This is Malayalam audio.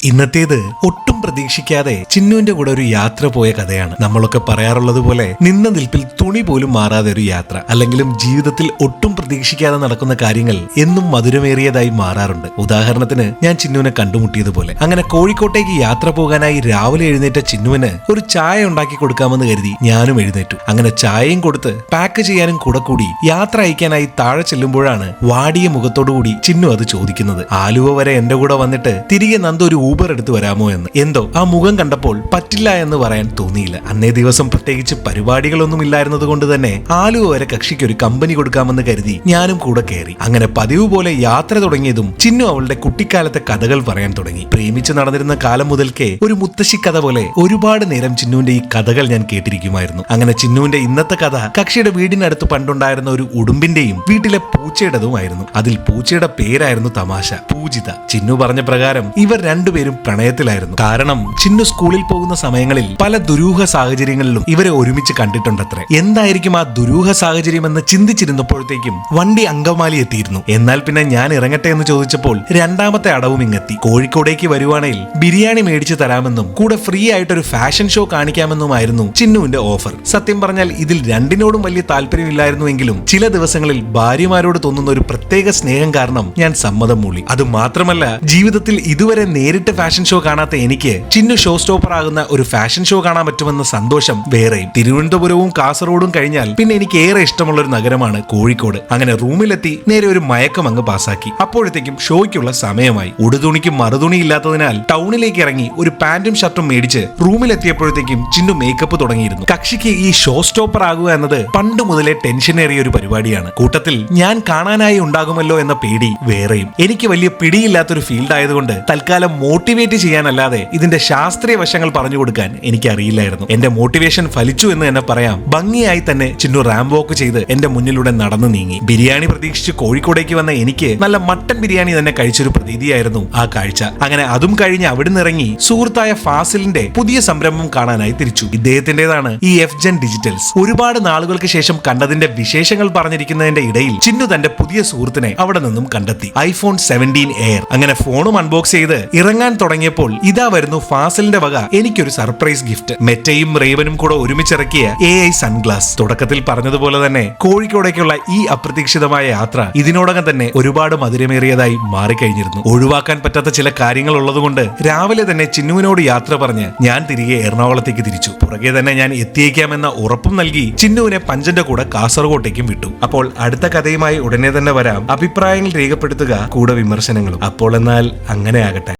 ഇന്നത്തേത് ഒട്ടും പ്രതീക്ഷിക്കാതെ ചിന്നുവിന്റെ കൂടെ ഒരു യാത്ര പോയ കഥയാണ്. നമ്മളൊക്കെ പറയാറുള്ളത് പോലെ നിന്ന നിൽപ്പിൽ തുണി പോലും മാറാതെ ഒരു യാത്ര, അല്ലെങ്കിലും ജീവിതത്തിൽ ഒട്ടും പ്രതീക്ഷിക്കാതെ നടക്കുന്ന കാര്യങ്ങൾ എന്നും മധുരമേറിയതായി മാറാറുണ്ട്. ഉദാഹരണത്തിന് ഞാൻ ചിന്നുവിനെ കണ്ടുമുട്ടിയതുപോലെ. അങ്ങനെ കോഴിക്കോട്ടേക്ക് യാത്ര പോകാനായി രാവിലെ എഴുന്നേറ്റ ചിന്നുവിന് ഒരു ചായ ഉണ്ടാക്കി കൊടുക്കാമെന്ന് കരുതി ഞാനും എഴുന്നേറ്റു. അങ്ങനെ ചായയും കൊടുത്ത് പാക്ക് ചെയ്യാനും കൂടെ കൂടി യാത്ര അയക്കാനായി താഴെ ചെല്ലുമ്പോഴാണ് വാടിയ മുഖത്തോടുകൂടി ചിന്നു അത് ചോദിക്കുന്നത്. ആലുവ വരെ എന്റെ കൂടെ വന്നിട്ട് തിരികെ നന്ദ ഒരു ഊബർ എടുത്ത് വരാമോ എന്ന്. എന്തോ ആ മുഖം കണ്ടപ്പോൾ പറ്റില്ല എന്ന് പറയാൻ തോന്നിയില്ല. അന്നേ ദിവസം പ്രത്യേകിച്ച് പരിപാടികളൊന്നും ഇല്ലായിരുന്നത് കൊണ്ട് തന്നെ ആലുവ വരെ കക്ഷിക്ക് ഒരു കമ്പനി കൊടുക്കാമെന്ന് കരുതി ഞാനും കൂടെ കയറി. അങ്ങനെ പതിവ് പോലെ യാത്ര തുടങ്ങിയതും ചിന്നു അവളുടെ കുട്ടിക്കാലത്തെ കഥകൾ പറയാൻ തുടങ്ങി. പ്രേമിച്ച് നടന്നിരുന്ന കാലം മുതൽക്കേ ഒരു മുത്തശ്ശി കഥ പോലെ ഒരുപാട് നേരം ചിന്നുവിന്റെ ഈ കഥകൾ ഞാൻ കേട്ടിരിക്കുമായിരുന്നു. അങ്ങനെ ചിന്നുവിന്റെ ഇന്നത്തെ കഥ കക്ഷിയുടെ വീടിനടുത്ത് പണ്ടുണ്ടായിരുന്ന ഒരു ഉടുമ്പിന്റെയും വീട്ടിലെ പൂച്ചയുടേതുമായിരുന്നു. അതിൽ പൂച്ചയുടെ പേരായിരുന്നു തമാശ, പൂജിത. ചിന്നു പറഞ്ഞ പ്രകാരം ഇവർ രണ്ടുപേരും പ്രണയത്തിലായിരുന്നു. കാരണം ചിന്നു സ്കൂളിൽ പോകുന്ന സമയങ്ങളിൽ പല ദുരൂഹ സാഹചര്യങ്ങളിലും ഇവരെ ഒരുമിച്ച് കണ്ടിട്ടുണ്ടത്രേ. എന്തായിരിക്കും ആ ദുരൂഹ സാഹചര്യം എന്ന് ചിന്തിച്ചിരുന്നപ്പോഴത്തേക്കും വണ്ടി അങ്കമാലി എത്തിയിരുന്നു. എന്നാൽ പിന്നെ ഞാൻ ഇറങ്ങട്ടെ എന്ന് ചോദിച്ചപ്പോൾ രണ്ടാമത്തെ അടവും ഇങ്ങെത്തി. കോഴിക്കോടേക്ക് വരുവാണെങ്കിൽ ബിരിയാണി മേടിച്ചു തരാമെന്നും കൂടെ ഫ്രീ ആയിട്ടൊരു ഫാഷൻ ഷോ കാണിക്കാമെന്നുമായിരുന്നു ചിന്നുവിന്റെ ഓഫർ. സത്യം പറഞ്ഞാൽ ഇതിൽ രണ്ടിനോടും വലിയ താല്പര്യമില്ലായിരുന്നുവെങ്കിലും ചില ദിവസങ്ങളിൽ ഭാര്യമാരോട് തോന്നുന്ന ഒരു പ്രത്യേക സ്നേഹം കാരണം ഞാൻ സമ്മതം മൂളി. അത് മാത്രമല്ല, ജീവിതത്തിൽ ഇതുവരെ നേരിട്ട് ഫാഷൻ ഷോ കാണാത്ത എനിക്ക് ചിന്നു ഷോ സ്റ്റോപ്പർ ആകുന്ന ഒരു ഫാഷൻ ഷോ കാണാൻ പറ്റുമെന്ന സന്തോഷം വേറെയും. തിരുവനന്തപുരവും കാസർഗോഡും കഴിഞ്ഞാൽ പിന്നെ എനിക്ക് ഏറെ ഇഷ്ടമുള്ള ഒരു നഗരമാണ് കോഴിക്കോട്. അങ്ങനെ റൂമിലെത്തി നേരെ ഒരു മയക്കം അങ്ങ് പാസാക്കി. അപ്പോഴത്തേക്കും ഷോയ്ക്കുള്ള സമയമായി. ഉടുതുണിക്ക് മറുതുണി ഇല്ലാത്തതിനാൽ ടൗണിലേക്ക് ഇറങ്ങി ഒരു പാന്റും ഷർട്ടും മേടിച്ച് റൂമിലെത്തിയപ്പോഴത്തേക്കും ചിന്നു മേക്കപ്പ് തുടങ്ങിയിരുന്നു. കക്ഷിക്ക് ഈ ഷോ സ്റ്റോപ്പർ ആകുക എന്നത് പണ്ട് മുതലേ ടെൻഷനേറിയ ഒരു പരിപാടിയാണ്. കൂട്ടത്തിൽ ഞാൻ കാണാനായി ഉണ്ടാകുമല്ലോ എന്ന പേടി വേറെയും. എനിക്ക് വലിയ പിടിയില്ലാത്തൊരു ഫീൽഡ് ആയതുകൊണ്ട് തൽക്കാലം മോട്ടിവേറ്റ് ചെയ്യാനല്ലാതെ ഇതിന്റെ ശാസ്ത്രീയ വശങ്ങൾ പറഞ്ഞു കൊടുക്കാൻ എനിക്ക് അറിയില്ലായിരുന്നു. എന്റെ മോട്ടിവേഷൻ ഫലിച്ചു എന്ന് തന്നെ പറയാം. ഭംഗിയായി തന്നെ ചിന്നു റാമ്പ് വോക്ക് ചെയ്ത് എന്റെ മുന്നിലൂടെ നടന്നു നീങ്ങി. ബിരിയാണി പ്രതീക്ഷിച്ച് കോഴിക്കോടേക്ക് വന്ന എനിക്ക് നല്ല മട്ടൻ ബിരിയാണി തന്നെ കഴിച്ചൊരു പ്രതീതിയായിരുന്നു ആ കാഴ്ച. അങ്ങനെ അതും കഴിഞ്ഞ് അവിടുന്ന് ഇറങ്ങി സുഹൃത്തായ ഫാസിലിന്റെ പുതിയ സംരംഭം കാണാനായി തിരിച്ചു. ഇദ്ദേഹത്തിന്റേതാണ് ഈ എഫ്ജൻ ഡിജിറ്റൽസ്. ഒരുപാട് നാളുകൾക്ക് ശേഷം കണ്ടതിന്റെ വിശേഷങ്ങൾ പറഞ്ഞിരിക്കുന്നതിന്റെ ഇടയിൽ ചിന്നു തന്റെ പുതിയ സുഹൃത്തിനെ അവിടെ നിന്നും കണ്ടെത്തി. IPhone 17 air. അങ്ങനെ ഫോണും അൺബോക്സ് ചെയ്ത് ഇറങ്ങാൻ തുടങ്ങിയപ്പോൾ ഇതാ വരുന്നു ഫാസിലിന്റെ വക എനിക്കൊരു സർപ്രൈസ് ഗിഫ്റ്റ്. മെറ്റയും റേവനും കൂടെ ഒരുമിച്ചിറക്കിയ AI സൺഗ്ലാസ്. തുടക്കത്തിൽ പറഞ്ഞതുപോലെ തന്നെ കോഴിക്കോടേക്കുള്ള ഈ അപ്രതീക്ഷിതമായ യാത്ര ഇതിനോടകം തന്നെ ഒരുപാട് മധുരമേറിയതായി മാറിക്കഴിഞ്ഞിരുന്നു. ഒഴിവാക്കാൻ പറ്റാത്ത ചില കാര്യങ്ങൾ ഉള്ളതുകൊണ്ട് രാവിലെ തന്നെ ചിന്നുവിനോട് യാത്ര പറഞ്ഞ് ഞാൻ തിരികെ എറണാകുളത്തേക്ക് തിരിച്ചു. പുറകെ തന്നെ ഞാൻ എത്തിയേക്കാമെന്ന ഉറപ്പും നൽകി ചിന്നുവിനെ പഞ്ചന്റെ കൂടെ കാസർഗോട്ടേക്കും വിട്ടു. അപ്പോൾ അടുത്ത കഥയുമായി ഉടനെ തന്നെ വരാം. അഭിപ്രായങ്ങൾ രേഖപ്പെടുത്തുക, കൂടെ വിമർശനങ്ങളും. അപ്പോൾ എന്നാൽ അങ്ങനെ ആകട്ടെ.